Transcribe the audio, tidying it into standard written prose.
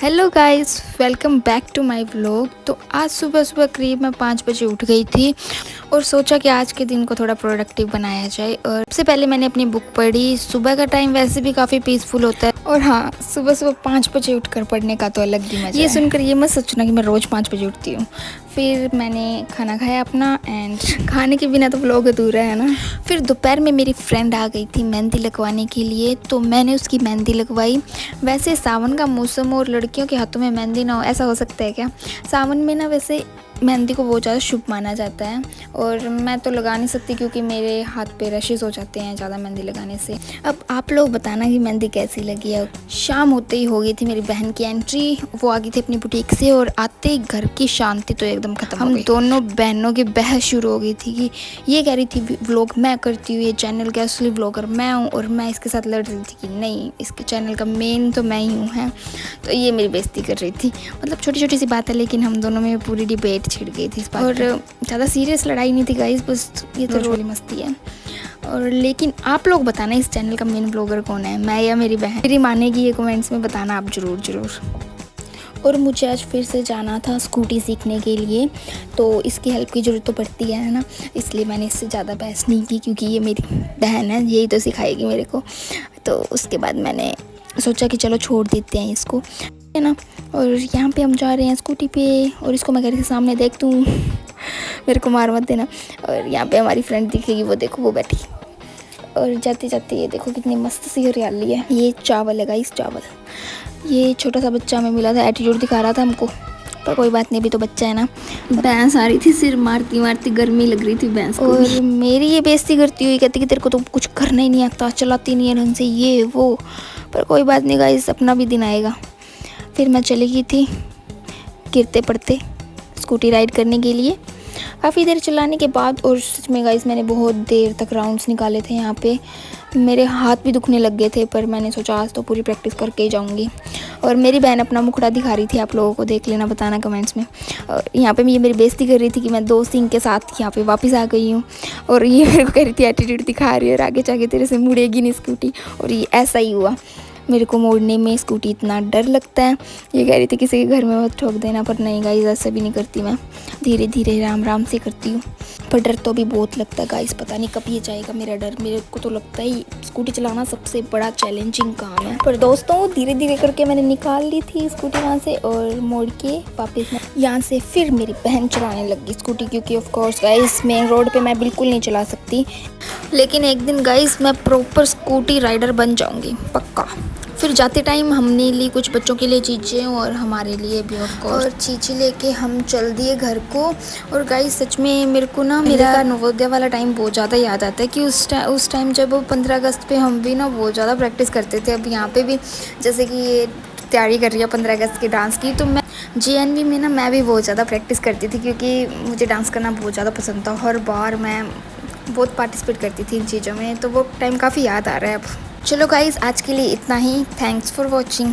Hello guys, welcome back to my vlog. तो आज सुबह सुबह करीब मैं 5 बजे उठ गई थी और सोचा कि आज के दिन को थोड़ा प्रोडक्टिव बनाया जाए। और सबसे पहले मैंने अपनी बुक पढ़ी। सुबह का टाइम वैसे भी काफ़ी पीसफुल होता है और हाँ, सुबह सुबह 5 बजे उठकर पढ़ने का तो अलग ही मजा है। ये सुनकर ये मत सोचना कि मैं रोज़ 5 बजे उठती हूँ। फिर मैंने खाना खाया अपना, एंड खाने के बिना तो व्लॉग अधूरा है ना। फिर दोपहर में मेरी फ्रेंड आ गई थी मेहंदी लगवाने के लिए, तो मैंने उसकी मेहंदी लगवाई। वैसे सावन का मौसम और लड़कियों के हाथों में मेहंदी ना हो, ऐसा हो सकता है क्या? सावन में ना वैसे मेहंदी को बहुत ज़्यादा शुभ माना जाता है और मैं तो लगा नहीं सकती क्योंकि मेरे हाथ पे रशेज़ हो जाते हैं ज़्यादा मेहंदी लगाने से। अब आप लोग बताना कि मेहंदी कैसी लगी है। शाम होते ही हो गई थी मेरी बहन की एंट्री। वो आ गई थी अपनी बुटीक से और आते ही घर की शांति तो एकदम खत्म हो गई। हम दोनों बहनों की बहस शुरू हो गई थी कि ये कह रही थी व्लॉग मैं करती हूँ, ये चैनल का असली व्लॉगर मैं हूँ, और मैं इसके साथ लड़ रही थी कि नहीं, इसके चैनल का मेन तो मैं ही हूँ है। तो ये मेरी बेइज्जती कर रही थी। मतलब छोटी छोटी सी बात है, लेकिन हम दोनों में पूरी डिबेट छिड़ गई थी इस बात और ज़्यादा सीरियस लड़ाई नहीं थी गाइस, बस ये तो रोली मस्ती है। और लेकिन आप लोग बताना इस चैनल का मेन ब्लॉगर कौन है, मैं या मेरी बहन? मेरी मानेगी ये कमेंट्स में बताना आप ज़रूर। और मुझे आज फिर से जाना था स्कूटी सीखने के लिए, तो इसकी हेल्प की ज़रूरत तो पड़ती है ना, इसलिए मैंने इससे ज़्यादा बहस नहीं की क्योंकि ये मेरी बहन है, यही तो सिखाएगी मेरे को। तो उसके बाद मैंने सोचा कि चलो छोड़ देते हैं इसको, है ना। और यहाँ पे हम जा रहे हैं स्कूटी पे और इसको मैं घर के सामने देख दूँ मेरे को मार मत देना। और यहाँ पे हमारी फ्रेंड दिखेगी, वो देखो वो बैठी। और जाते जाते ये देखो कितनी मस्त सी हरियाली है। ये चावल है गाइस, चावल। ये छोटा सा बच्चा हमें मिला था, एटीट्यूड दिखा रहा था हमको, पर कोई बात नहीं, अभी तो बच्चा है ना। भैंस आ रही थी, सिर मारती मारती, गर्मी लग रही थी भैंस को। और मेरी ये बेइज्जती करती हुई कहती कि तेरे को तो कुछ करना ही नहीं आता, चलाती नहीं है ढंग से, ये वो। पर कोई बात नहीं गाइस, अपना भी दिन आएगा। फिर मैं चली गई थी गिरते पड़ते स्कूटी राइड करने के लिए। काफ़ी देर चलाने के बाद, और सच में गाइस मैंने बहुत देर तक राउंड्स निकाले थे यहाँ पे। मेरे हाथ भी दुखने लग गए थे, पर मैंने सोचा आज तो पूरी प्रैक्टिस करके ही जाऊँगी। और मेरी बहन अपना मुखड़ा दिखा रही थी, आप लोगों को देख लेना, बताना कमेंट्स में। और यहाँ पे ये मेरी बेइज्जती कर रही थी कि मैं 2 सिंह के साथ यहाँ पे वापस आ गई हूँ, और ये मेरे को कह रही थी एटीट्यूड दिखा रही है और आगे जाके तेरे से मुड़ेगी नहीं स्कूटी। और ये ऐसा ही हुआ, मेरे को मोड़ने में स्कूटी इतना डर लगता है। ये कह रही थी किसी के घर में मत ठोक देना, पर नहीं गाइस, ऐसा भी नहीं करती मैं, धीरे धीरे राम राम से करती हूँ। पर डर तो भी बहुत लगता है गाइस, पता नहीं कब ये जाएगा मेरा डर। मेरे को तो लगता है स्कूटी चलाना सबसे बड़ा चैलेंजिंग काम है। पर दोस्तों धीरे धीरे करके मैंने निकाल ली थी स्कूटी वहाँ से और मोड़ के वापस यहाँ से फिर मेरी बहन चलाने लगी स्कूटी, क्योंकि of course guys main road पे मैं बिल्कुल नहीं चला सकती। लेकिन एक दिन गाइस मैं प्रॉपर स्कूटी राइडर बन जाऊँगी, पक्का। फिर जाते टाइम हमने ली कुछ बच्चों के लिए चीज़ें और हमारे लिए भी ऑफ कोर्स, और चीज़ें लेके हम चल दिए घर को। और गाइस सच में मेरे को ना मेरा नवोदय वाला टाइम बहुत ज़्यादा याद आता है कि उस टाइम जब 15 अगस्त पे हम भी ना बहुत ज़्यादा प्रैक्टिस करते थे। अब यहाँ पे भी जैसे कि ये तैयारी कर रही है 15 अगस्त के डांस की, तो मैं JNV में ना मैं भी बहुत ज़्यादा प्रैक्टिस करती थी क्योंकि मुझे डांस करना बहुत ज़्यादा पसंद था। हर बार मैं बहुत पार्टिसिपेट करती थी इन चीज़ों में, तो वो टाइम काफ़ी याद आ रहा है अब। चलो गाइस, आज के लिए इतना ही। Thanks for watching.